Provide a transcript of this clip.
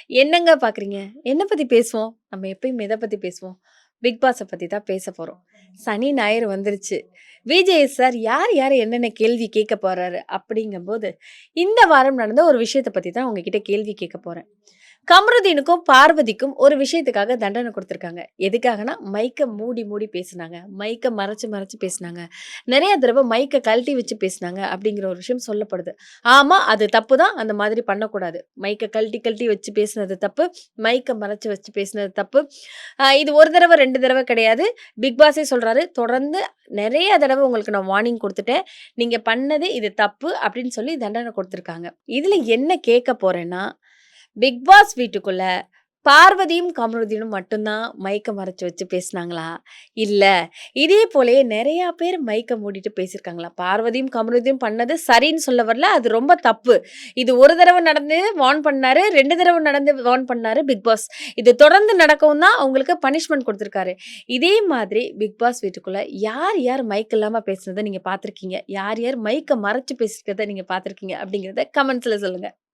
என்னங்க பார்க்குறீங்க? என்ன பத்தி பேசுவோம்? நம்ம எப்பயும் எத பத்தி பேசுவோம்? பிக் பாஸ பத்தி தான் பேச போறோம். சனி, ஞாயிறு வந்துருச்சு. விஜய் சார் யார் யார என்னென்ன கேள்வி கேட்க போறாரு? அப்படிங்கம்போது, இந்த வாரம் நடந்த ஒரு விஷயத்த பத்தி தான் உங்ககிட்ட கேள்வி கேட்க போறேன். கமருதீனுக்கும், பார்வதிக்கும் ஒரு விஷயத்துக்காக தண்டனை குடுத்துருக்காங்க. எதுக்காகன்னா, மைக்க மூடி மூடி பேசுனாங்க. மைக்க மறைச்சு மறைச்சு பேசுனாங்க. நெறைய தடவ மைக்க கழட்டி வச்சு பேசுனாங்க அப்படிங்கிற ஒரு விஷயம் சொல்லப்படுது. ஆமா, அது தப்பு தான். அந்த மாதிரி பண்ணக்கூடாது. மைக்க கழட்டி கழட்டி வச்சு பேசுனது தப்பு. மைக்க மறைச்சு வச்சு பேசுனது தப்பு. இது 1 தடவ, 2 தடவ கிடையாது. பிக் பாஸே சொல்றாரு, தொடர்ந்து நெறைய தடவ உங்களுக்கு நான் வார்னிங் குடுத்துட்டேன். நீங்க பண்ணது இது தப்பு அப்படின்னு சொல்லி தண்டனை குடுத்துருக்காங்க. இதுல என்ன கேட்க போறேன்னா, பிக் பாஸ் வீட்டுக்குள்ள பார்வதியும், கமருதீனும் மட்டும் தான் மைக்க மறைச்சு வச்சு பேசுனாங்களா? இல்ல, இதே போலயே நெறையா பேர் மைக்க மூடிட்டு பேசியிருக்காங்களா? பார்வதியும், கமருதீனும் பண்ணது சரின்னு சொல்ல வரல. அது ரொம்ப தப்பு. இது 1 தடவ நடந்து வார்ன் பண்ணாரு. 2 தடவ நடந்து வார்ன் பண்ணாரு பிக் பாஸ். இது தொடர்ந்து நடக்கவும் தான் அவங்களுக்கு பனிஷ்மென்ட் குடுத்துருக்காரு. இதே மாதிரி பிக் பாஸ் வீட்டுக்குள்ள யார் யார் மைக் இல்லாம பேசுனத நீங்க பார்த்துருக்கீங்க? யார் யார் மைக்க மறைச்சு பேசிக்கிறத நீங்க பார்த்துருக்கீங்க? அப்படிங்கிறத கமெண்ட்ஸ்ல சொல்லுங்க.